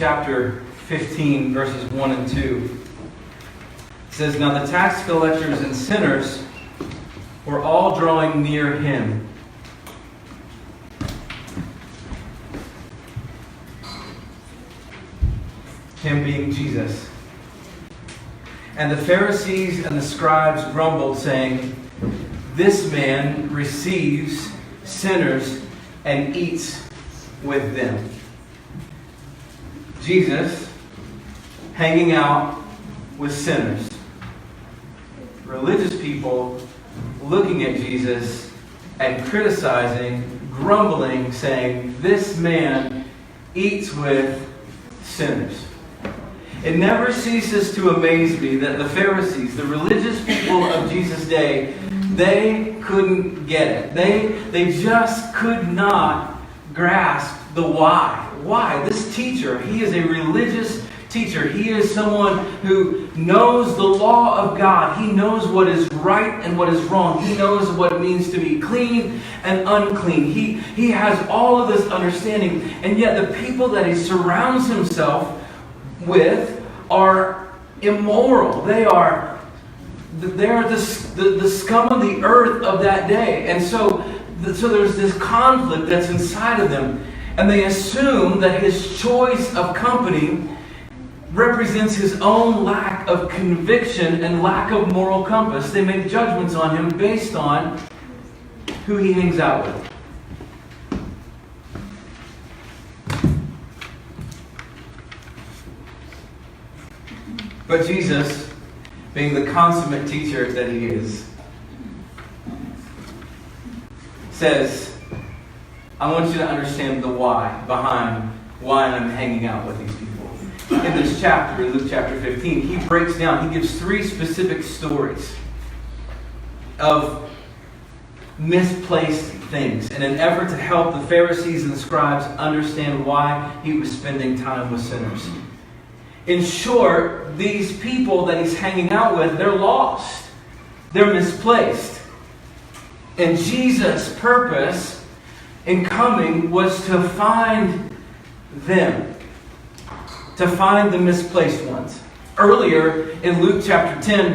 chapter 15, verses 1 and 2. It says, "Now the tax collectors and sinners were all drawing near him. Him being Jesus. And the Pharisees and the scribes grumbled, saying, 'This man receives sinners and eats with them.'" Jesus hanging out with sinners. Religious people looking at Jesus and criticizing, grumbling, saying, "This man eats with sinners." It never ceases to amaze me that the Pharisees, the religious people of Jesus' day, they couldn't get it. They just could not grasp the why. Why? This teacher, he is a religious teacher. He is someone who knows the law of God. He knows what is right and what is wrong. He knows what it means to be clean and unclean. He has all of this understanding. And yet the people that he surrounds himself with are immoral. They are the scum of the earth of that day. And so there's this conflict that's inside of them. And they assume that his choice of company represents his own lack of conviction and lack of moral compass. They make judgments on him based on who he hangs out with. But Jesus, being the consummate teacher that he is, says, I want you to understand the why behind why I'm hanging out with these people. In this chapter, in Luke chapter 15, he breaks down, he gives 3 specific stories of misplaced things in an effort to help the Pharisees and the scribes understand why he was spending time with sinners. In short, these people that he's hanging out with, they're lost. They're misplaced. And Jesus' purpose in coming was to find them. To find the misplaced ones. Earlier in Luke chapter 10,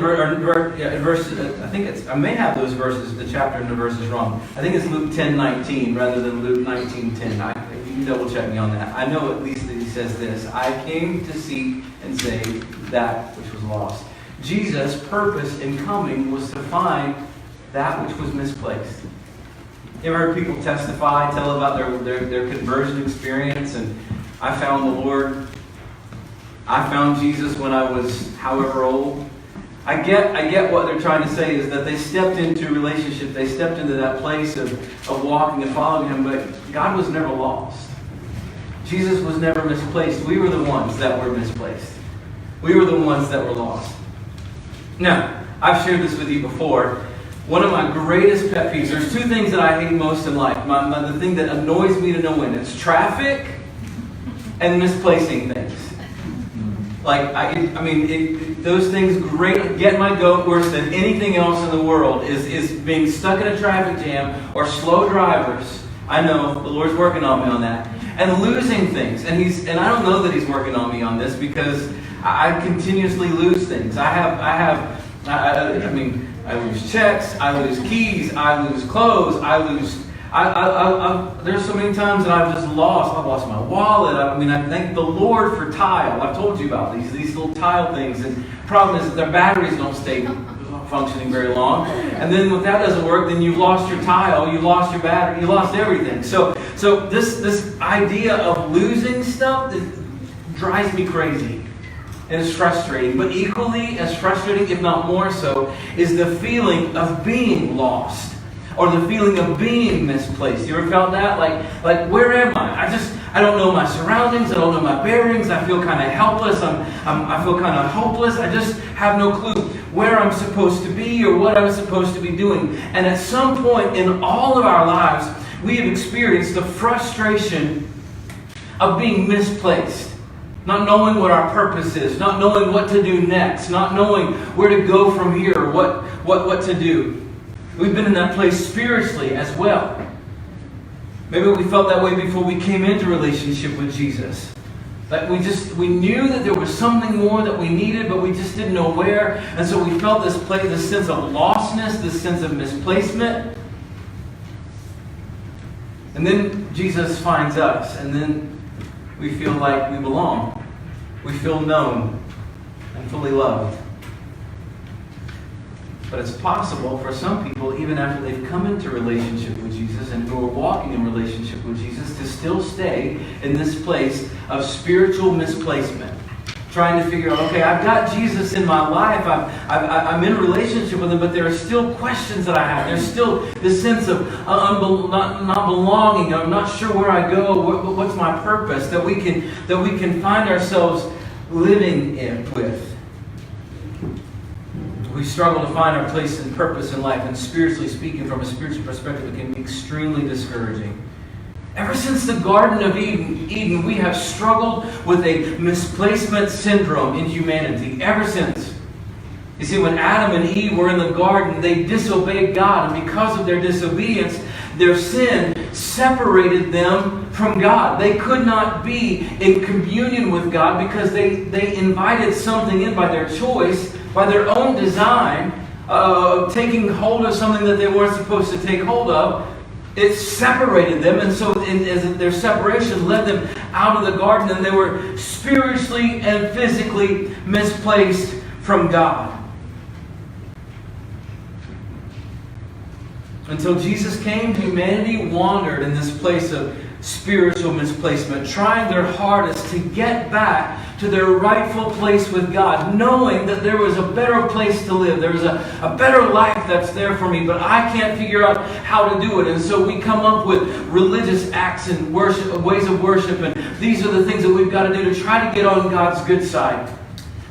I may have those verses, the chapter and the verses wrong. I think it's Luke 10:19 rather than Luke 19:10. You can double check me on that. I know at least that he says this: I came to seek and save that which was lost. Jesus' purpose in coming was to find that which was misplaced. You ever heard people testify, tell about their conversion experience? And I found the Lord. I found Jesus when I was however old. I get what they're trying to say is that they stepped into a relationship. They stepped into that place of walking and following him, but God was never lost. Jesus was never misplaced. We were the ones that were misplaced. We were the ones that were lost. Now, I've shared this with you before. One of my greatest pet peeves, there's 2 things that I hate most in life. The thing that annoys me to no end. It's traffic and misplacing things. Those things get my goat worse than anything else in the world is being stuck in a traffic jam or slow drivers. I know the Lord's working on me on that. And losing things. And I don't know that he's working on me on this because I continuously lose things. I lose checks, I lose keys, I lose clothes, there's so many times that I've lost my wallet. I thank the Lord for tile. I've told you about these little tile things. And the problem is that their batteries don't stay functioning very long. And then when that doesn't work, then you've lost your tile, you lost your battery, you lost everything. So this idea of losing stuff drives me crazy. And it's frustrating. But equally as frustrating, if not more so, is the feeling of being lost. Or the feeling of being misplaced. You ever felt that? Like where am I? I don't know my surroundings. I don't know my bearings. I feel kind of helpless. I feel kind of hopeless. I just have no clue where I'm supposed to be or what I'm supposed to be doing. And at some point in all of our lives, we have experienced the frustration of being misplaced. Not knowing what our purpose is. Not knowing what to do next. Not knowing where to go from here. What to do. We've been in that place spiritually as well. Maybe we felt that way before we came into relationship with Jesus. Like we knew that there was something more that we needed, but we just didn't know where. And so we felt this sense of lostness, this sense of misplacement. And then Jesus finds us, and then we feel like we belong. We feel known and fully loved. But it's possible for some people, even after they've come into relationship with Jesus and who are walking in relationship with Jesus, to still stay in this place of spiritual misplacement. Trying to figure out, okay, I've got Jesus in my life, I'm in relationship with Him, but there are still questions that I have. There's still this sense of not belonging. I'm not sure where I go. What's my purpose? That we can find ourselves living with. We struggle to find our place and purpose in life, and spiritually speaking, from a spiritual perspective, it can be extremely discouraging. Ever since the Garden of Eden, we have struggled with a misplacement syndrome in humanity. Ever since. You see, when Adam and Eve were in the garden, they disobeyed God, and because of their disobedience, their sin separated them from God. They could not be in communion with God because they invited something in by their choice, by their own design, taking hold of something that they weren't supposed to take hold of. It separated them, and so as their separation led them out of the garden, and they were spiritually and physically misplaced from God. Until Jesus came, humanity wandered in this place of spiritual misplacement, trying their hardest to get back to their rightful place with God, knowing that there was a better place to live. There was a better life that's there for me, but I can't figure out how to do it. And so we come up with religious acts and worship, ways of worship, and these are the things that we've got to do to try to get on God's good side.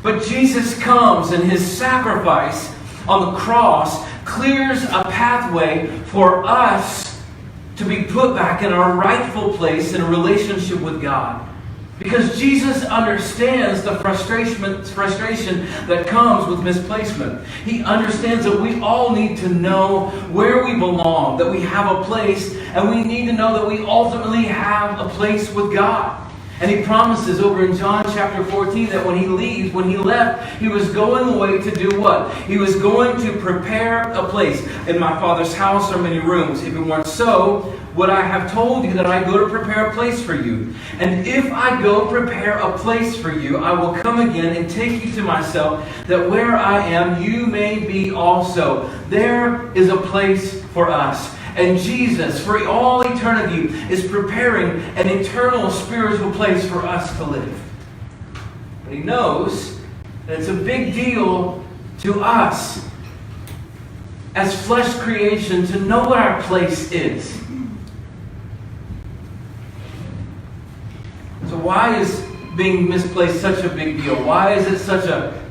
But Jesus comes, and His sacrifice on the cross clears a pathway for us to be put back in our rightful place in a relationship with God. Because Jesus understands the frustration that comes with misplacement. He understands that we all need to know where we belong, that we have a place, and we need to know that we ultimately have a place with God. And He promises over in John chapter 14 that when He left, He was going away to do what? He was going to prepare a place. In my Father's house are many rooms. If it weren't so, would I have told you that I go to prepare a place for you? And if I go prepare a place for you, I will come again and take you to myself, that where I am, you may be also. There is a place for us. And Jesus, for all eternity, is preparing an eternal spiritual place for us to live. But He knows that it's a big deal to us as flesh creation to know what our place is. So why is being misplaced such a big deal? Why is it such a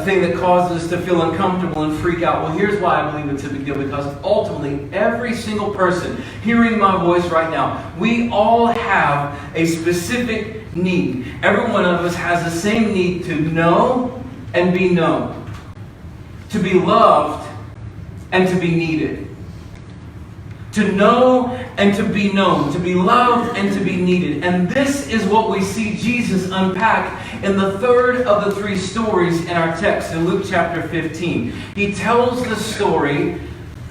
thing that causes us to feel uncomfortable and freak out? Well, here's why I believe it's a big deal. Because ultimately, every single person hearing my voice right now, we all have a specific need. Every one of us has the same need to know and be known, to be loved and to be needed. To know and to be known, to be loved and to be needed. And this is what we see Jesus unpack in the third of the three stories in our text in Luke chapter 15. He tells the story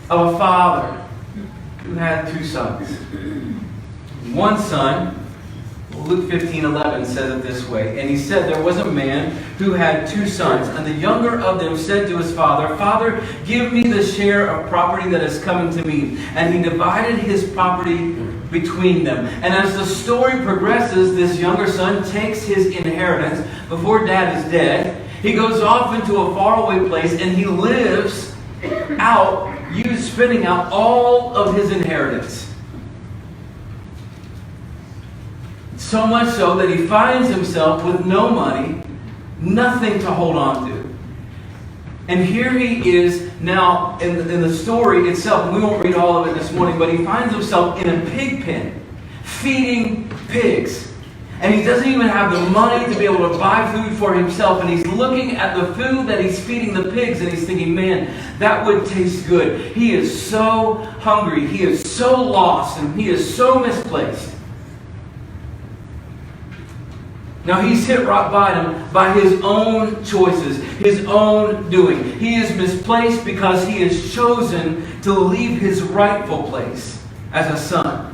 of a father who had two sons. One son, Luke 15:11 says it this way. And he said, there was a man who had two sons, and the younger of them said to his father, Father, give me the share of property that is coming to me. And he divided his property between them. And as the story progresses, this younger son takes his inheritance before dad is dead. He goes off into a faraway place, and he lives out, spending out all of his inheritance. So much so that he finds himself with no money, nothing to hold on to. And here he is now in the story itself. And we won't read all of it this morning, but he finds himself in a pig pen, feeding pigs. And he doesn't even have the money to be able to buy food for himself. And he's looking at the food that he's feeding the pigs, and he's thinking, man, that would taste good. He is so hungry. He is so lost, and he is so misplaced. Now he's hit rock bottom by his own choices, his own doing. He is misplaced because he has chosen to leave his rightful place as a son.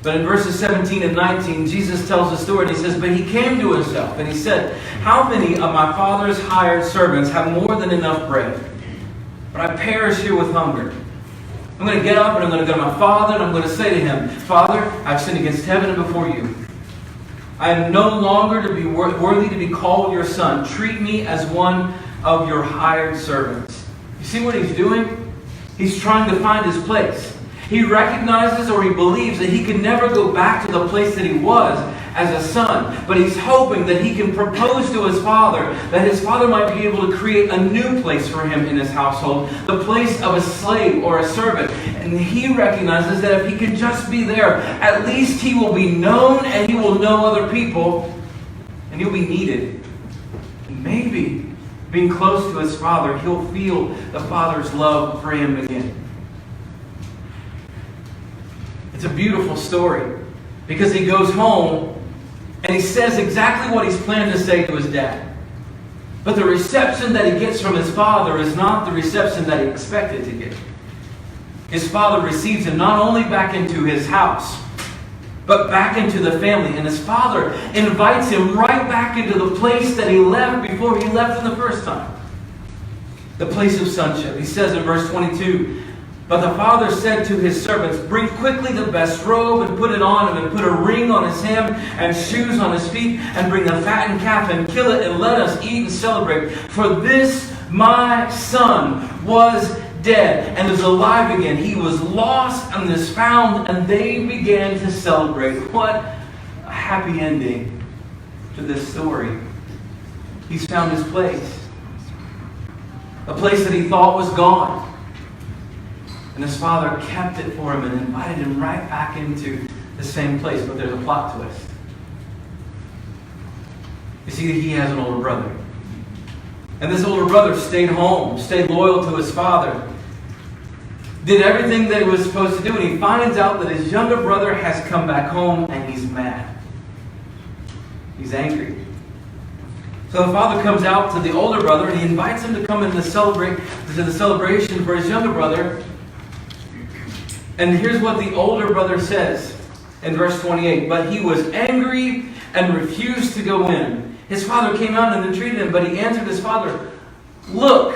But in verses 17 and 19, Jesus tells the story and he says, "But he came to himself and he said, 'How many of my father's hired servants have more than enough bread? But I perish here with hunger. I'm going to get up and I'm going to go to my father and I'm going to say to him, Father, I've sinned against heaven and before you. I am no longer to be worthy to be called your son. Treat me as one of your hired servants.'" You see what he's doing? He's trying to find his place. He recognizes or he believes that he can never go back to the place that he was as a son. But he's hoping that he can propose to his father, that his father might be able to create a new place for him in his household, the place of a slave or a servant. And he recognizes that if he can just be there, at least he will be known and he will know other people and he'll be needed. And maybe being close to his father, he'll feel the father's love for him again. It's a beautiful story because he goes home and he says exactly what he's planned to say to his dad. But the reception that he gets from his father is not the reception that he expected to get. His father receives him not only back into his house, but back into the family. And his father invites him right back into the place that he left before he left him the first time. The place of sonship. He says in verse 22, "But the father said to his servants, 'Bring quickly the best robe and put it on him, and put a ring on his hand and shoes on his feet, and bring the fattened calf and kill it, and let us eat and celebrate. For this my son was dead and is alive again. He was lost and is found,' and they began to celebrate." What a happy ending to this story. He's found his place. A place that he thought was gone. And his father kept it for him and invited him right back into the same place. But there's a plot twist. You see, he has an older brother. And this older brother stayed home, stayed loyal to his father, did everything that he was supposed to do. And he finds out that his younger brother has come back home and he's mad. He's angry. So the father comes out to the older brother and he invites him to come in to the celebration for his younger brother. And here's what the older brother says in verse 28. "But he was angry and refused to go in. His father came out and entreated him, but he answered his father, 'Look,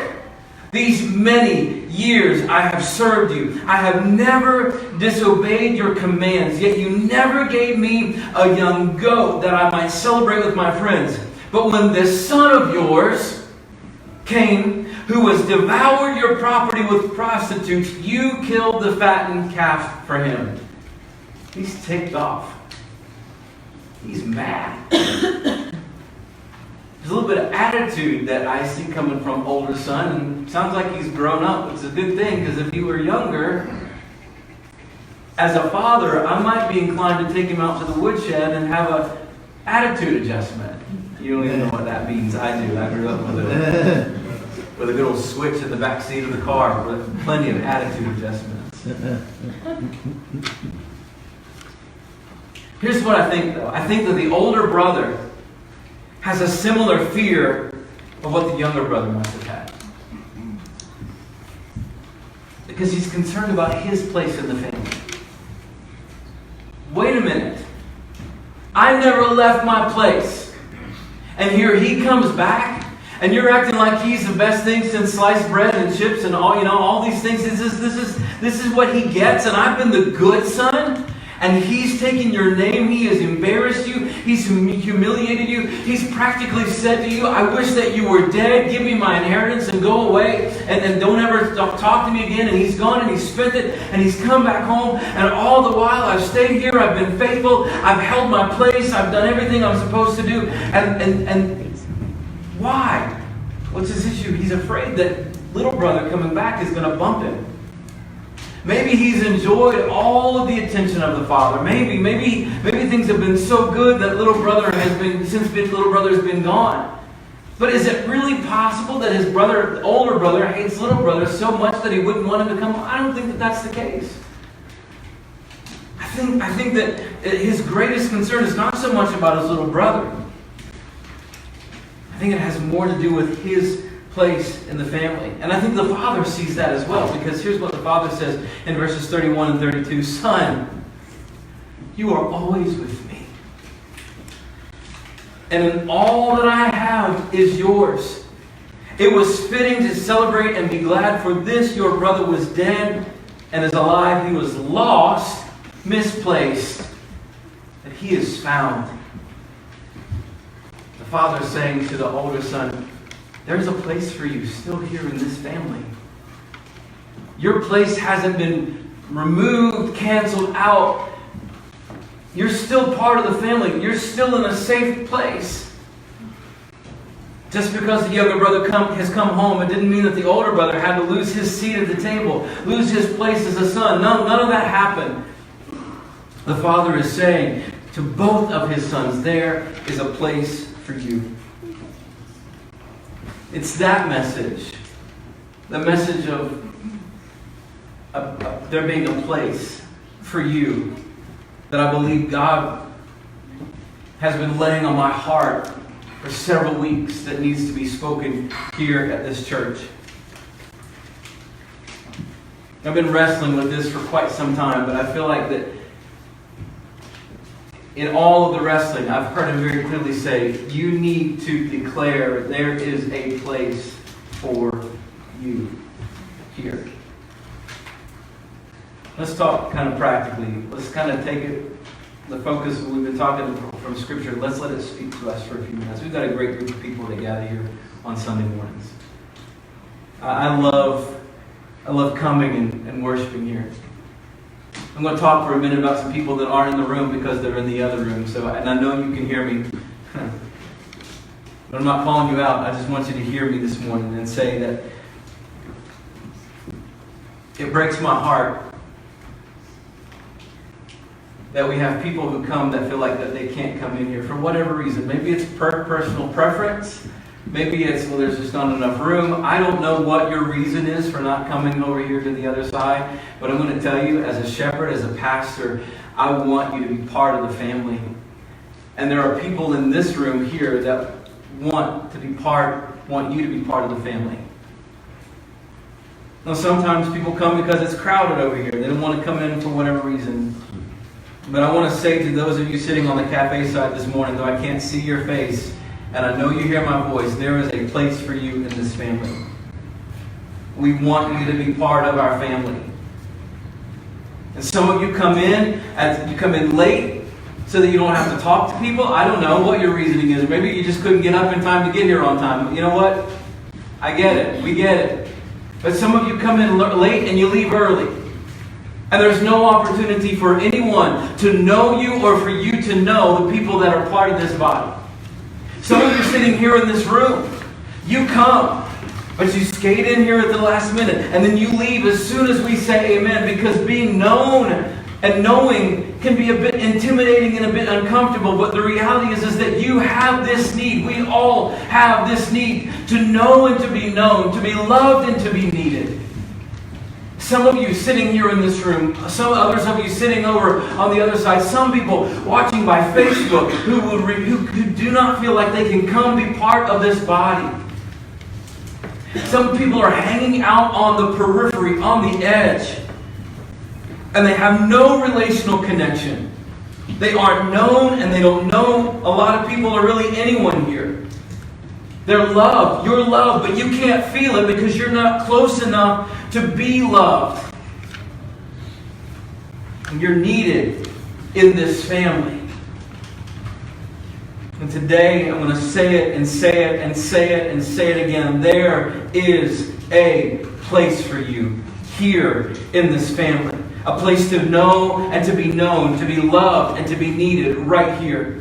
these many years I have served you. I have never disobeyed your commands, yet you never gave me a young goat that I might celebrate with my friends. But when this son of yours came, who has devoured your property with prostitutes, you killed the fattened calf for him.'" He's ticked off. He's mad. There's a little bit of attitude that I see coming from older son, and sounds like he's grown up. It's a good thing, because if he were younger, as a father, I might be inclined to take him out to the woodshed and have an attitude adjustment. You don't even know what that means. I do. I grew up with a good old switch in the back seat of the car with plenty of attitude adjustments. Here's what I think, though. I think that the older brother has a similar fear of what the younger brother must have had. Because he's concerned about his place in the family. Wait a minute. I never left my place. And here he comes back, and you're acting like he's the best thing since sliced bread and chips and all these things. This is what he gets, and I've been the good son. And he's taken your name. He has embarrassed you. He's humiliated you. He's practically said to you, "I wish that you were dead. Give me my inheritance and go away. And don't ever talk to me again." And he's gone and he's spent it. And he's come back home. And all the while I've stayed here. I've been faithful. I've held my place. I've done everything I'm supposed to do. And why? What's his issue? He's afraid that little brother coming back is going to bump him. Maybe he's enjoyed all of the attention of the father. Maybe things have been so good that little brother has been gone. But is it really possible that his older brother, hates little brother so much that he wouldn't want him to come? I don't think that that's the case. I think that his greatest concern is not so much about his little brother. I think it has more to do with his place in the family. And I think the Father sees that as well, because here's what the Father says in verses 31 and 32. Son, you are always with me. And in all that I have is yours. It was fitting to celebrate and be glad, for this your brother was dead and is alive. He was lost, misplaced, but he is found. The Father is saying to the older son, there's a place for you still here in this family. Your place hasn't been removed, canceled out. You're still part of the family. You're still in a safe place. Just because the younger brother has come home, it didn't mean that the older brother had to lose his seat at the table, lose his place as a son. No, none of that happened. The Father is saying to both of his sons, there is a place for you. It's that message, the message of there being a place for you, that I believe God has been laying on my heart for several weeks, that needs to be spoken here at this church. I've been wrestling with this for quite some time, but I feel like that in all of the wrestling, I've heard him very clearly say, you need to declare there is a place for you here. Let's talk kind of practically. Let's kind of take it, the focus we've been talking from Scripture, let's let it speak to us for a few minutes. We've got a great group of people that gather here on Sunday mornings. I love coming and worshiping here. I'm going to talk for a minute about some people that aren't in the room because they're in the other room. And I know you can hear me. But I'm not calling you out. I just want you to hear me this morning and say that it breaks my heart that we have people who come that feel like that they can't come in here for whatever reason. Maybe it's personal preference. Maybe it's, well, there's just not enough room. I don't know what your reason is for not coming over here to the other side. But I'm going to tell you, as a shepherd, as a pastor, I want you to be part of the family. And there are people in this room here that want you to be part of the family. Now, sometimes people come because it's crowded over here. They don't want to come in for whatever reason. But I want to say to those of you sitting on the cafe side this morning, though I can't see your face, and I know you hear my voice, there is a place for you in this family. We want you to be part of our family. And some of you come in late so that you don't have to talk to people. I don't know what your reasoning is. Maybe you just couldn't get up in time to get here on time. But you know what? I get it. We get it. But some of you come in late and you leave early. And there's no opportunity for anyone to know you or for you to know the people that are part of this body. Some of you sitting here in this room, you come, but you skate in here at the last minute, and then you leave as soon as we say amen, because being known and knowing can be a bit intimidating and a bit uncomfortable, but the reality is that you have this need. We all have this need to know and to be known, to be loved and to be needed. Some of you sitting here in this room, some others of you sitting over on the other side, some people watching by Facebook who do not feel like they can come be part of this body. Some people are hanging out on the periphery, on the edge, and they have no relational connection. They aren't known, and they don't know a lot of people or really anyone here. They're loved. You're loved, but you can't feel it because you're not close enough to be loved. And you're needed in this family. And today I'm going to say it and say it and say it and say it again. There is a place for you here in this family. A place to know and to be known, to be loved and to be needed right here.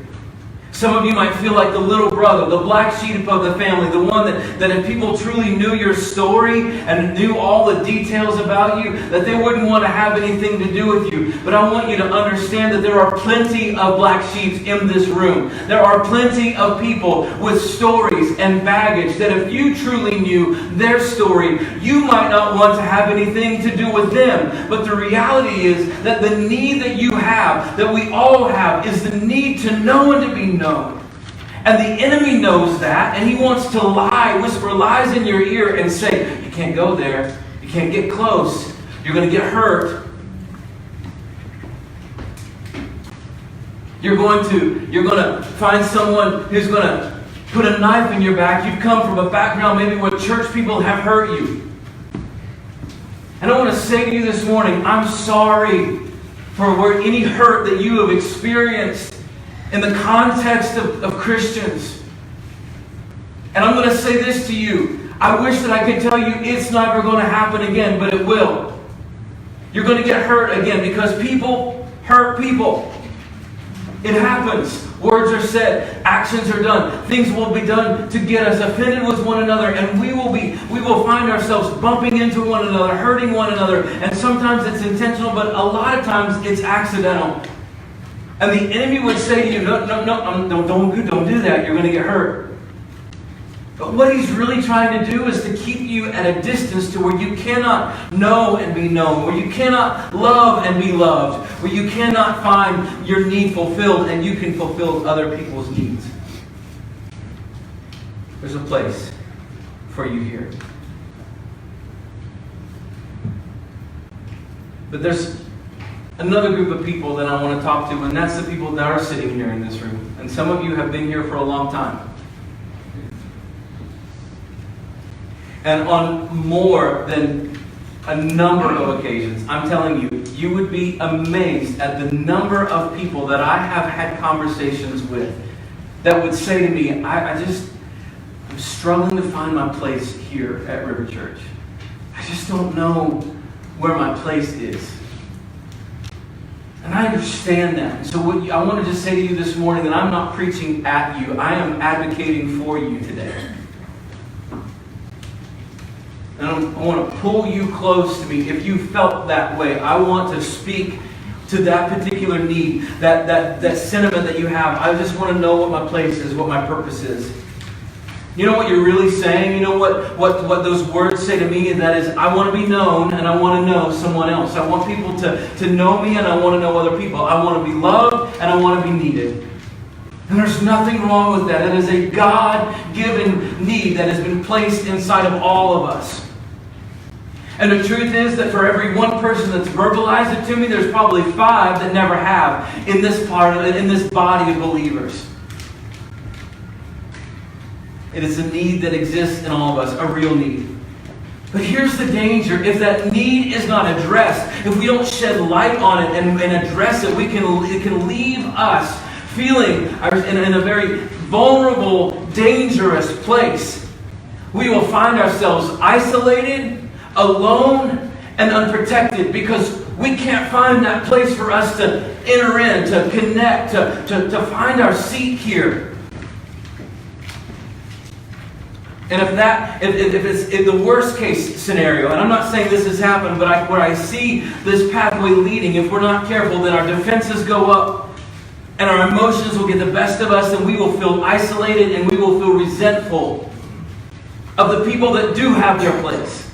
Some of you might feel like the little brother, the black sheep of the family, the one that if people truly knew your story and knew all the details about you, that they wouldn't want to have anything to do with you. But I want you to understand that there are plenty of black sheep in this room. There are plenty of people with stories and baggage that if you truly knew their story, you might not want to have anything to do with them. But the reality is that the need that you have, that we all have, is the need to know and to be known. And And the enemy knows that, and he wants to lie, whisper lies in your ear and say, you can't go there. You can't get close. You're going to get hurt. You're going to find someone who's going to put a knife in your back. You've come from a background maybe where church people have hurt you. And I want to say to you this morning, I'm sorry for any hurt that you have experienced in the context of Christians. And I'm going to say this to you. I wish that I could tell you it's never going to happen again, but it will. You're going to get hurt again because people hurt people. It happens. Words are said. Actions are done. Things will be done to get us offended with one another, and we will find ourselves bumping into one another, hurting one another. And sometimes it's intentional, but a lot of times it's accidental. And the enemy would say to you, no, don't do that. You're going to get hurt. But what he's really trying to do is to keep you at a distance to where you cannot know and be known, where you cannot love and be loved, where you cannot find your need fulfilled and you can fulfill other people's needs. There's a place for you here. But there's another group of people that I want to talk to, and that's the people that are sitting here in this room. And some of you have been here for a long time. And on more than a number of occasions, I'm telling you, you would be amazed at the number of people that I have had conversations with that would say to me, I'm struggling to find my place here at RiverChurch. I just don't know where my place is. And I understand that. So I want to just say to you this morning that I'm not preaching at you. I am advocating for you today. And I want to pull you close to me. If you felt that way, I want to speak to that particular need, that sentiment that you have. I just want to know what my place is, what my purpose is. You know what you're really saying? You know what those words say to me? And that is, I want to be known and I want to know someone else. I want people to know me and I want to know other people. I want to be loved and I want to be needed. And there's nothing wrong with that. It is a God-given need that has been placed inside of all of us. And the truth is that for every one person that's verbalized it to me, there's probably 5 that never have in this body of believers. It is a need that exists in all of us, a real need. But here's the danger. If that need is not addressed, if we don't shed light on it and address it, it can leave us feeling in a very vulnerable, dangerous place. We will find ourselves isolated, alone, and unprotected because we can't find that place for us to enter in, to connect, to find our seat here. And if it's in the worst case scenario, and I'm not saying this has happened, but where I see this pathway leading, if we're not careful, then our defenses go up and our emotions will get the best of us and we will feel isolated and we will feel resentful of the people that do have their place.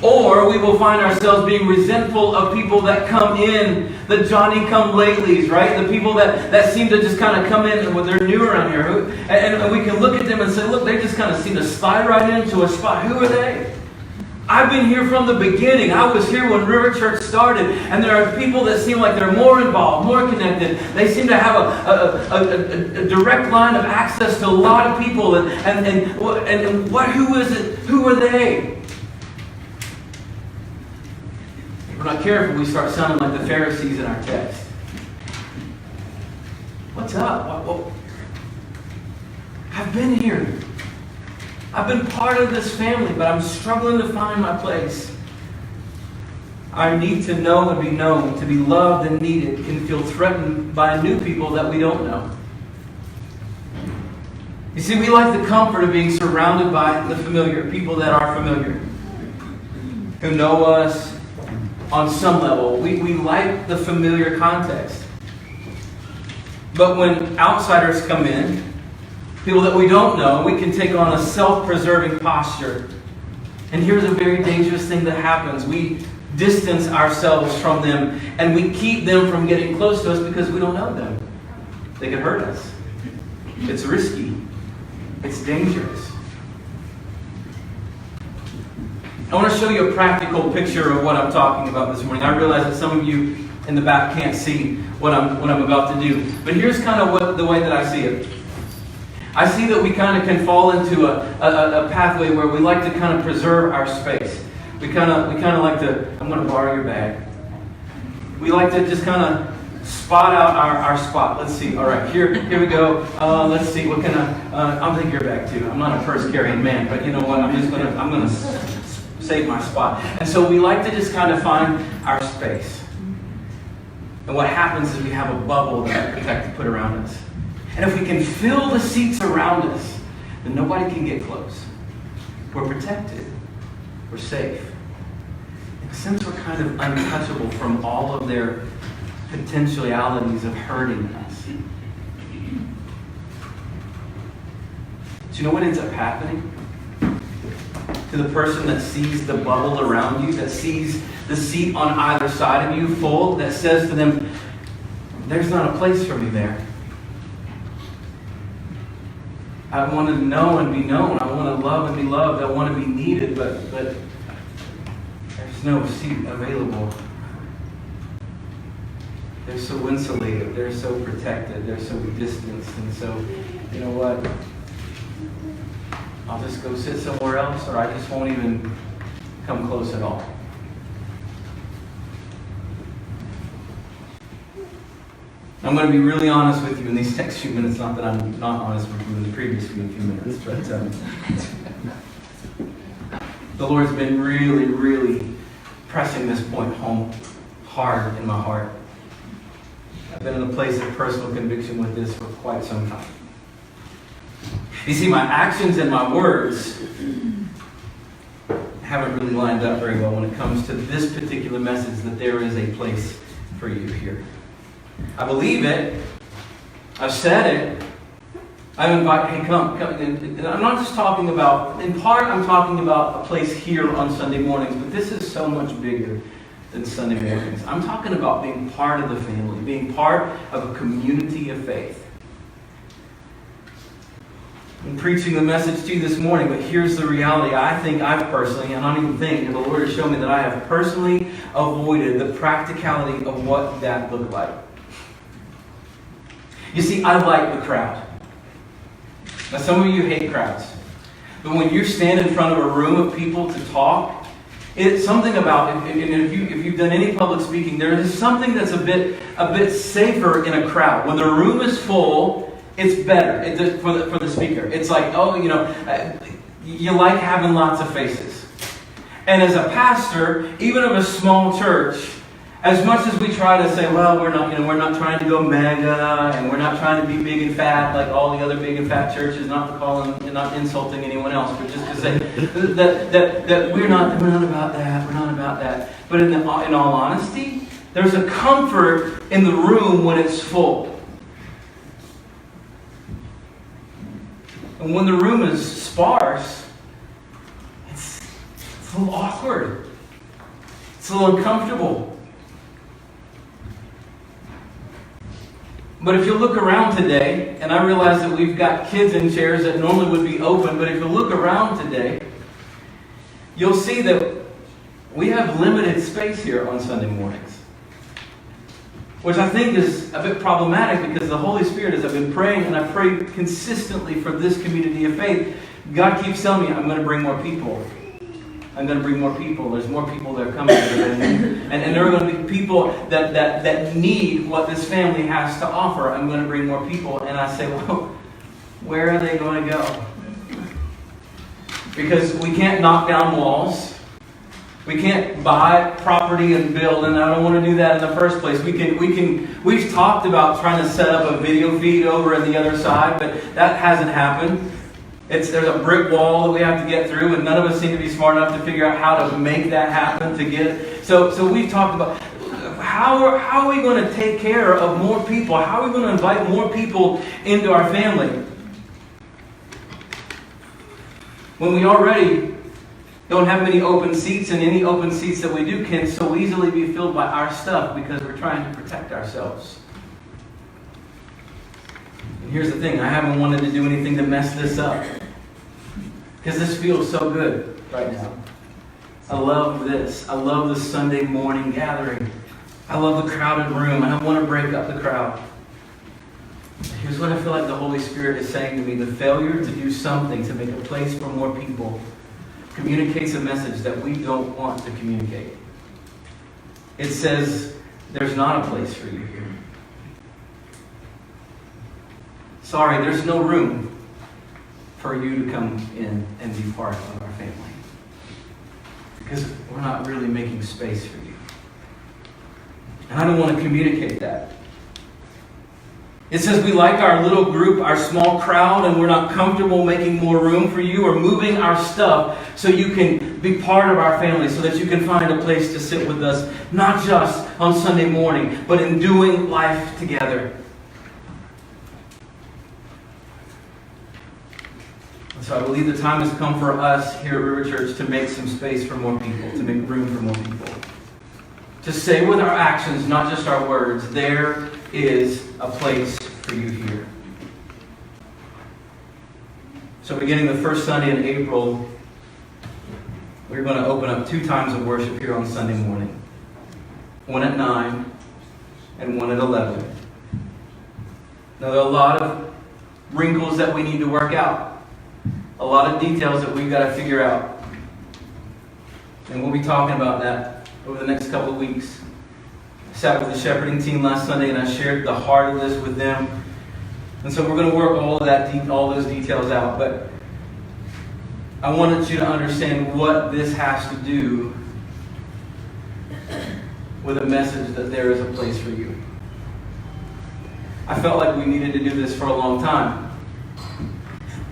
Or we will find ourselves being resentful of people that come in, the Johnny-come-latelys, right? The people that seem to just kind of come in when they're new around here. And we can look at them and say, look, they just kind of seem to slide right into a spot. Who are they? I've been here from the beginning. I was here when RiverChurch started. And there are people that seem like they're more involved, more connected. They seem to have a direct line of access to a lot of people. And who is it? Who are they? If we're not careful, we start sounding like the Pharisees in our text. What's up? Well, I've been here. I've been part of this family, but I'm struggling to find my place. Our need to know and be known, to be loved and needed, can feel threatened by new people that we don't know. You see, we like the comfort of being surrounded by the familiar, people that are familiar, who know us on some level. We like the familiar context. But when outsiders come in, people that we don't know, we can take on a self-preserving posture. And here's a very dangerous thing that happens. We distance ourselves from them and we keep them from getting close to us because we don't know them. They could hurt us. It's risky. It's dangerous. I want to show you a practical picture of what I'm talking about this morning. I realize that some of you in the back can't see what I'm about to do. But here's kind of the way that I see it. I see that we kind of can fall into a pathway where we like to kind of preserve our space. We kind of like to, I'm going to borrow your bag. We like to just kind of spot out our spot. Let's see. All right, here we go. Let's see. What can I'll take your bag too. I'm not a purse carrying man, but you know what? I'm going to save my spot. And so we like to just kind of find our space. And what happens is we have a bubble that we protect to put around us. And if we can fill the seats around us, then nobody can get close. We're protected. We're safe. In a sense, we're kind of untouchable from all of their potentialities of hurting us. Do you know what ends up happening? To the person that sees the bubble around you, that sees the seat on either side of you full, that says to them, there's not a place for me there. I want to know and be known. I want to love and be loved. I want to be needed, but there's no seat available. They're so insulated. They're so protected. They're so distanced. And so, you know what? I'll just go sit somewhere else, or I just won't even come close at all. I'm going to be really honest with you in these next few minutes. Not that I'm not honest with you in the previous few minutes, but the Lord's been really, really pressing this point home hard in my heart. I've been in a place of personal conviction with this for quite some time. You see, my actions and my words haven't really lined up very well when it comes to this particular message that there is a place for you here. I believe it. I've said it. I invite, hey, come. And I'm not just talking about, in part, I'm talking about a place here on Sunday mornings, but this is so much bigger than Sunday mornings. I'm talking about being part of the family, being part of a community of faith. I'm preaching the message to you this morning, but here's the reality. I think I've personally, and I don't even think, and the Lord has shown me that I have personally avoided the practicality of what that looked like. You see, I like the crowd. Now, some of you hate crowds. But when you stand in front of a room of people to talk, it's something about, and if you've done any public speaking, there is something that's a bit safer in a crowd. When the room is full, it's better for the speaker. It's like, you like having lots of faces. And as a pastor, even of a small church, as much as we try to say, well, we're not trying to go mega, and we're not trying to be big and fat like all the other big and fat churches, not insulting anyone else, but just to say that we're not about that. We're not about that. But in all honesty, there's a comfort in the room when it's full. And when the room is sparse, it's a little awkward. It's a little uncomfortable. But if you look around today, and I realize that we've got kids in chairs that normally would be open, but if you look around today, you'll see that we have limited space here on Sunday mornings. Which I think is a bit problematic because the Holy Spirit, as I've been praying, and I've prayed consistently for this community of faith, God keeps telling me, I'm going to bring more people. I'm going to bring more people. There's more people that are coming. And there are going to be people that need what this family has to offer. I'm going to bring more people. And I say, well, where are they going to go? Because we can't knock down walls. We can't buy property and build, and I don't want to do that in the first place. We've talked about trying to set up a video feed over on the other side, but that hasn't happened. There's a brick wall that we have to get through, and none of us seem to be smart enough to figure out how to make that happen to get it. So we've talked about how are we going to take care of more people? How are we going to invite more people into our family? When we already don't have many open seats, and any open seats that we do can so easily be filled by our stuff because we're trying to protect ourselves. And here's the thing, I haven't wanted to do anything to mess this up. Because this feels so good right now. I love this. I love the Sunday morning gathering. I love the crowded room. I don't want to break up the crowd. Here's what I feel like the Holy Spirit is saying to me. The failure to do something to make a place for more people communicates a message that we don't want to communicate. It says, there's not a place for you here. Sorry, there's no room for you to come in and be part of our family. Because we're not really making space for you. And I don't want to communicate that. It says we like our little group, our small crowd, and we're not comfortable making more room for you or moving our stuff so you can be part of our family, so that you can find a place to sit with us, not just on Sunday morning, but in doing life together. So I believe the time has come for us here at RiverChurch to make some space for more people, to make room for more people. To say with our actions, not just our words, there is a place for you here. So beginning the first Sunday in April, we're going to open up 2 times of worship here on Sunday morning. One at 9 and one at 11. Now there are a lot of wrinkles that we need to work out. A lot of details that we've got to figure out. And we'll be talking about that over the next couple of weeks. I sat with the shepherding team last Sunday and I shared the heart of this with them. And so we're going to work all those details out. But I wanted you to understand what this has to do with a message that there is a place for you. I felt like we needed to do this for a long time.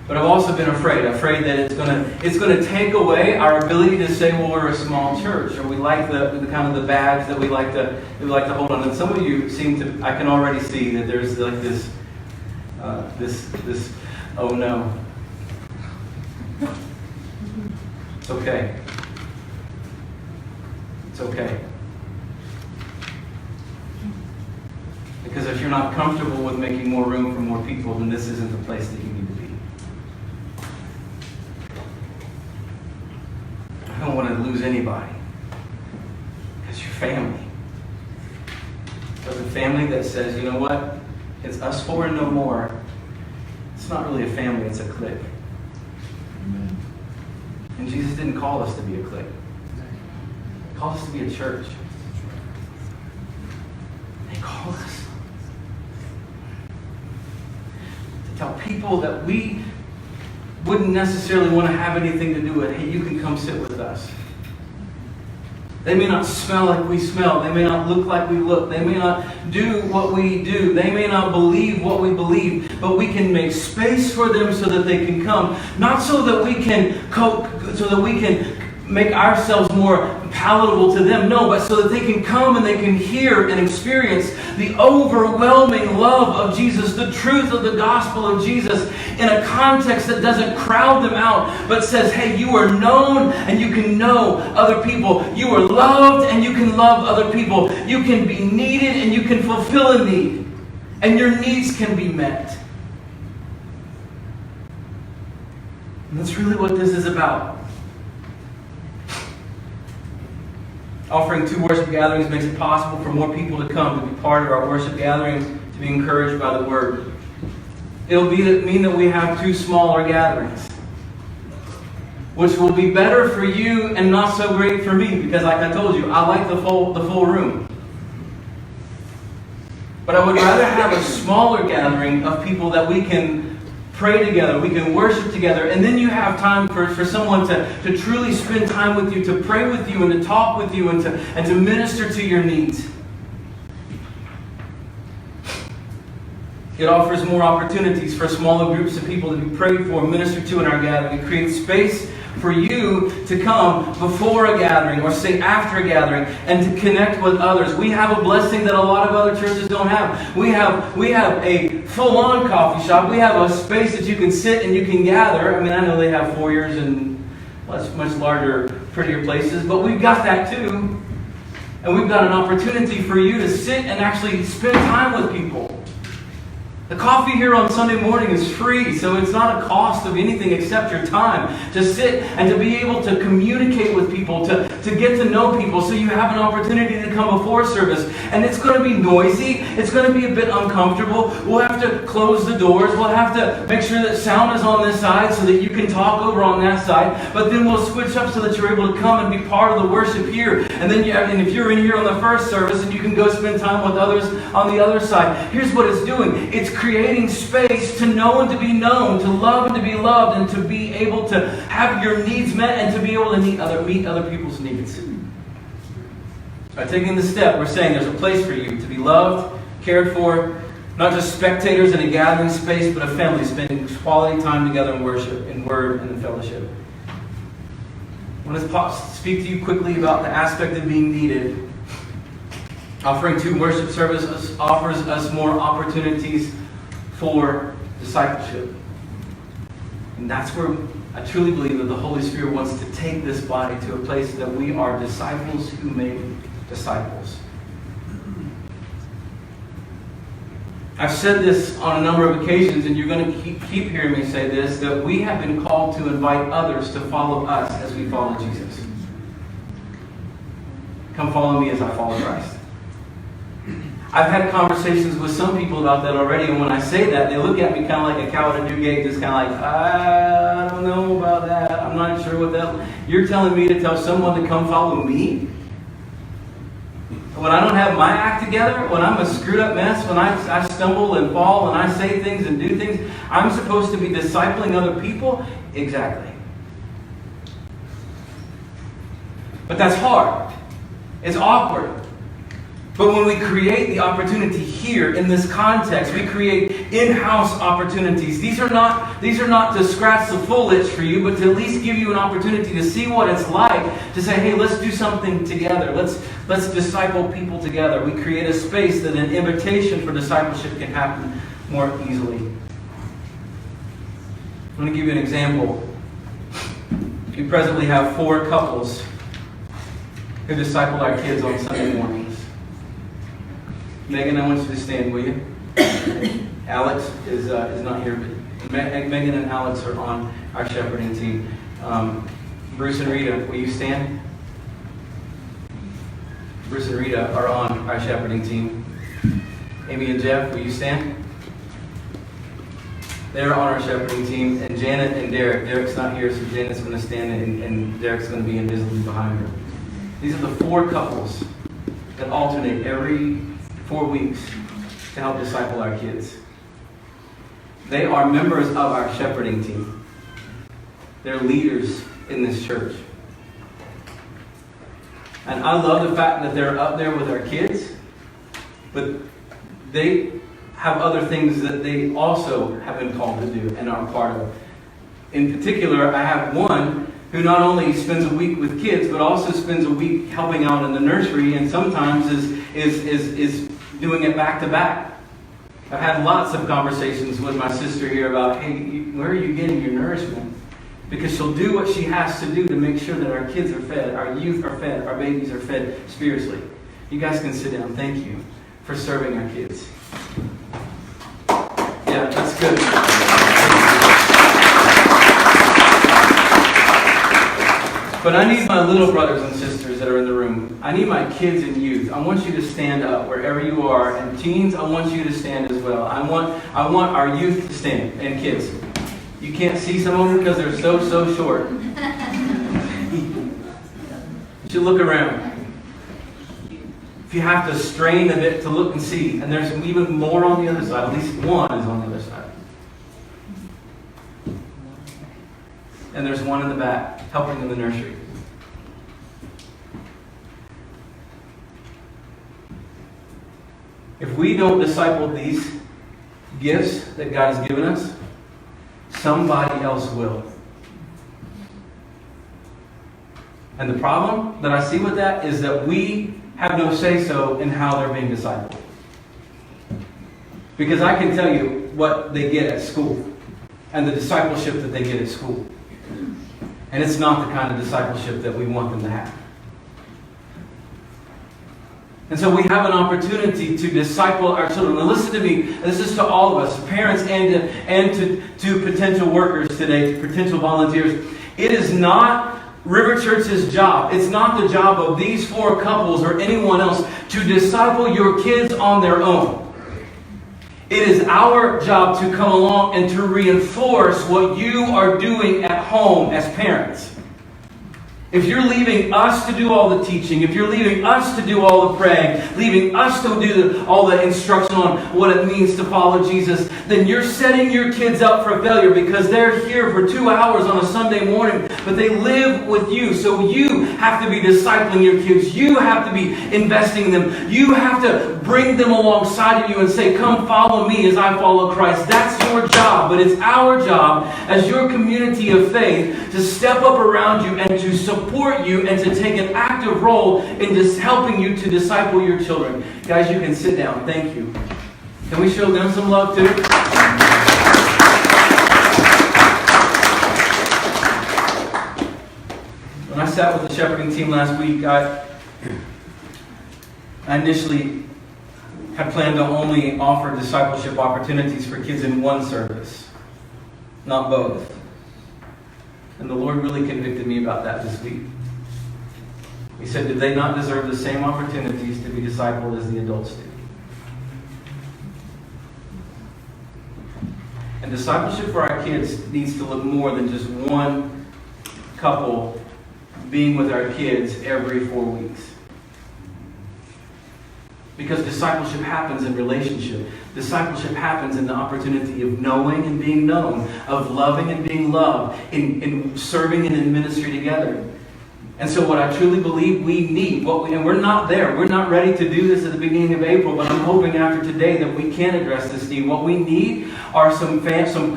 But I've also been afraid that it's going to take away our ability to say, well, we're a small church, or we like the kind of the badge that we like to hold on. And some of you seem to, I can already see that there's like this oh no. It's okay. It's okay. Because if you're not comfortable with making more room for more people, then this isn't the place that you need to be. I don't want to lose anybody. It's your family. But the family that says, you know what? It's us 4 and no more. It's not really a family, it's a clique. Amen. And Jesus didn't call us to be a clique. He called us to be a church. He called us to tell people that we wouldn't necessarily want to have anything to do with, hey, you can come sit with us. They may not smell like we smell. They may not look like we look. They may not do what we do. They may not believe what we believe. But we can make space for them so that they can come. Not so that we can make ourselves more palatable to them. No, but so that they can come and they can hear and experience the overwhelming love of Jesus, the truth of the gospel of Jesus in a context that doesn't crowd them out, but says, hey, you are known and you can know other people. You are loved and you can love other people. You can be needed and you can fulfill a need. And your needs can be met. And that's really what this is about. Offering 2 worship gatherings makes it possible for more people to come, to be part of our worship gatherings, to be encouraged by the Word. It'll mean that we have 2 smaller gatherings, which will be better for you and not so great for me, because like I told you, I like the full room. But I would rather have a smaller gathering of people that we can pray together, we can worship together, and then you have time for someone to truly spend time with you, to pray with you, and to talk with you, and to minister to your needs. It offers more opportunities for smaller groups of people to be prayed for, ministered to in our gathering. It creates space for you to come before a gathering or say after a gathering and to connect with others. We have a blessing that a lot of other churches don't have. We have a full-on coffee shop. We have a space that you can sit and you can gather. I mean, I know they have foyers and much larger, prettier places, but we've got that too. And we've got an opportunity for you to sit and actually spend time with people. The coffee here on Sunday morning is free, so it's not a cost of anything except your time to sit and to be able to communicate with people, to get to know people, so you have an opportunity to come before service. And it's going to be noisy. It's going to be a bit uncomfortable. We'll have to close the doors. We'll have to make sure that sound is on this side so that you can talk over on that side. But then we'll switch up so that you're able to come and be part of the worship here. And then and if you're in here on the first service, and you can go spend time with others on the other side. Here's what it's doing. It's creating space to know and to be known, to love and to be loved, and to be able to have your needs met and to be able to meet other people's needs. By taking the step, we're saying there's a place for you to be loved, cared for, not just spectators in a gathering space, but a family spending quality time together in worship, in word, and in fellowship. I want to speak to you quickly about the aspect of being needed. Offering 2 worship services offers us more opportunities for discipleship. And that's where I truly believe that the Holy Spirit wants to take this body to a place that we are disciples who make disciples. I've said this on a number of occasions, and you're going to keep hearing me say this, that we have been called to invite others to follow us as we follow Jesus. Come follow me as I follow Christ. I've had conversations with some people about that already, and when I say that, they look at me kind of like a cow at a new gate, just kind of like, I don't know about that. I'm not sure what that... You're telling me to tell someone to come follow me? When I don't have my act together, when I'm a screwed up mess, when I stumble and fall and I say things and do things, I'm supposed to be discipling other people? Exactly. But that's hard. It's awkward. But when we create the opportunity here in this context, we create in-house opportunities. These are not to scratch the full itch for you, but to at least give you an opportunity to see what it's like, to say, hey, let's do something together. Let's disciple people together. We create a space that an invitation for discipleship can happen more easily. I'm going to give you an example. We presently have 4 couples who disciple our kids on Sunday mornings. Megan, I want you to stand, will you? Alex is not here, but Megan and Alex are on our shepherding team. Bruce and Rita, will you stand? Bruce and Rita are on our shepherding team. Amy and Jeff, will you stand? They're on our shepherding team. And Janet and Derek. Derek's not here, so Janet's going to stand and Derek's going to be invisibly behind her. These are the 4 couples that alternate every 4 weeks to help disciple our kids. They are members of our shepherding team. They're leaders in this church. And I love the fact that they're up there with our kids, but they have other things that they also have been called to do and are part of. In particular, I have one who not only spends a week with kids, but also spends a week helping out in the nursery, and sometimes is doing it back to back. I've had lots of conversations with my sister here about, hey, where are you getting your nourishment? Because she'll do what she has to do to make sure that our kids are fed, our youth are fed, our babies are fed spiritually. You guys can sit down. Thank you for serving our kids. Yeah, that's good. But I need my little brothers and sisters that are in the room. I need my kids and youth. I want you to stand up wherever you are. And teens, I want you to stand as well. I want our youth to stand. And kids. You can't see some of them because they're so short. You should look around. If you have to strain a bit to look and see. And there's even more on the other side. At least one is on the other side. And there's one in the back helping in the nursery. If we don't disciple these gifts that God has given us, somebody else will. And the problem that I see with that is that we have no say-so in how they're being discipled. Because I can tell you what they get at school and the discipleship that they get at school. And it's not the kind of discipleship that we want them to have. And so we have an opportunity to disciple our children. Now listen to me, this is to all of us, parents and to potential workers today, to potential volunteers. It is not RiverChurch's job. It's not the job of these 4 couples or anyone else to disciple your kids on their own. It is our job to come along and to reinforce what you are doing at home as parents. If you're leaving us to do all the teaching, if you're leaving us to do all the praying, leaving us to do all the instruction on what it means to follow Jesus, then you're setting your kids up for failure, because they're here for 2 hours on a Sunday morning, but they live with you. So you have to be discipling your kids. You have to be investing in them. You have to bring them alongside of you and say, come follow me as I follow Christ. That's your job, but it's our job as your community of faith to step up around you and to support you and to take an active role in just helping you to disciple your children. Guys, you can sit down. Thank you. Can we show them some love too? When I sat with the shepherding team last week, I initially had planned to only offer discipleship opportunities for kids in one service, not both. And the Lord really convicted me about that this week. He said, did they not deserve the same opportunities to be discipled as the adults do? And discipleship for our kids needs to look more than just one couple being with our kids every 4 weeks. Because discipleship happens in relationship. Discipleship happens in the opportunity of knowing and being known, of loving and being loved, in serving and in ministry together. And so what I truly believe we need, and we're not there. We're not ready to do this at the beginning of April, but I'm hoping after today that we can address this need. What we need are some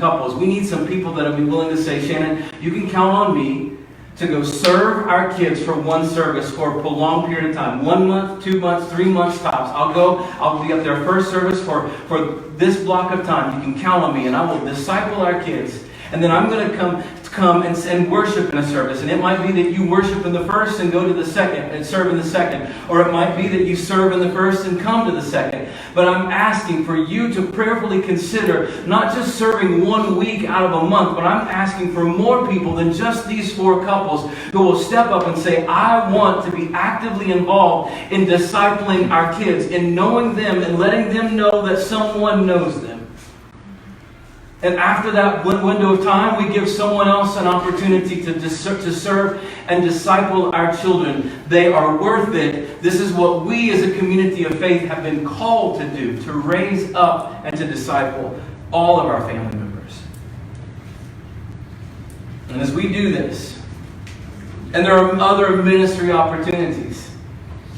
couples. We need some people that will be willing to say, Shannon, you can count on me to go serve our kids for one service for a prolonged period of time. 1 month, 2 months, 3 months tops. I'll be at their first service for this block of time. You can count on me, and I will disciple our kids. And then I'm going to come and worship in a service. And it might be that you worship in the first and go to the second and serve in the second. Or it might be that you serve in the first and come to the second. But I'm asking for you to prayerfully consider not just serving 1 week out of a month, but I'm asking for more people than just these 4 couples who will step up and say, I want to be actively involved in discipling our kids, in knowing them and letting them know that someone knows them. And after that window of time, we give someone else an opportunity to serve and disciple our children. They are worth it. This is what we as a community of faith have been called to do, to raise up and to disciple all of our family members. And as we do this, and there are other ministry opportunities,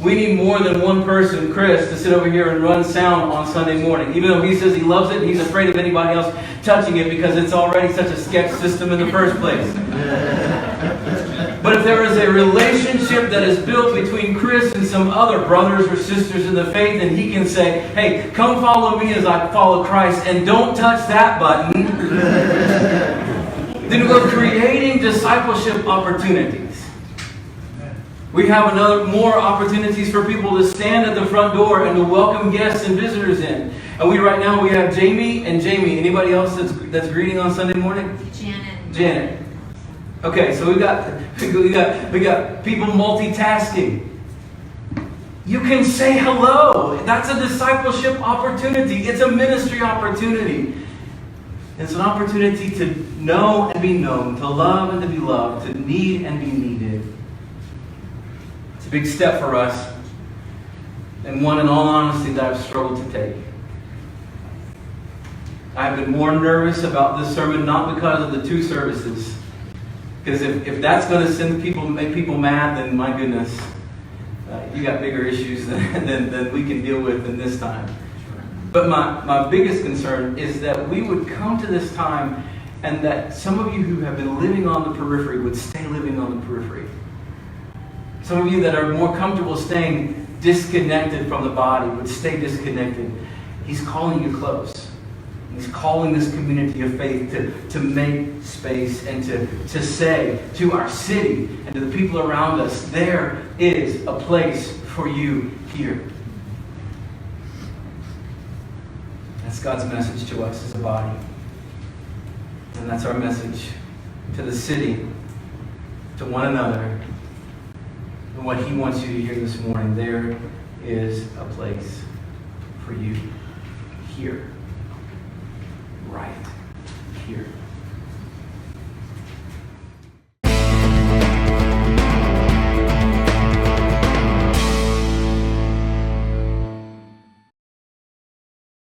we need more than one person, Chris, to sit over here and run sound on Sunday morning. Even though he says he loves it, he's afraid of anybody else touching it because it's already such a sketch system in the first place. But if there is a relationship that is built between Chris and some other brothers or sisters in the faith, and he can say, hey, come follow me as I follow Christ, and don't touch that button, then we're creating discipleship opportunities. We have more opportunities for people to stand at the front door and to welcome guests and visitors in. And right now we have Jamie and Jamie. Anybody else that's greeting on Sunday morning? Janet. Okay, so we got people multitasking. You can say hello. That's a discipleship opportunity. It's a ministry opportunity. It's an opportunity to know and be known, to love and to be loved, to need and be needed. Big step for us, and one in all honesty that I've struggled to take. I've been more nervous about this sermon, not because of the 2 services, because if that's going to make people mad, then my goodness, you got bigger issues than we can deal with in this time. But my biggest concern is that we would come to this time and that some of you who have been living on the periphery would stay living on the periphery. Some of you that are more comfortable staying disconnected from the body would stay disconnected. He's calling you close. He's calling this community of faith to make space and to say to our city and to the people around us, there is a place for you here. That's God's message to us as a body. And that's our message to the city, to one another. And what He wants you to hear this morning, there is a place for you here. Right here.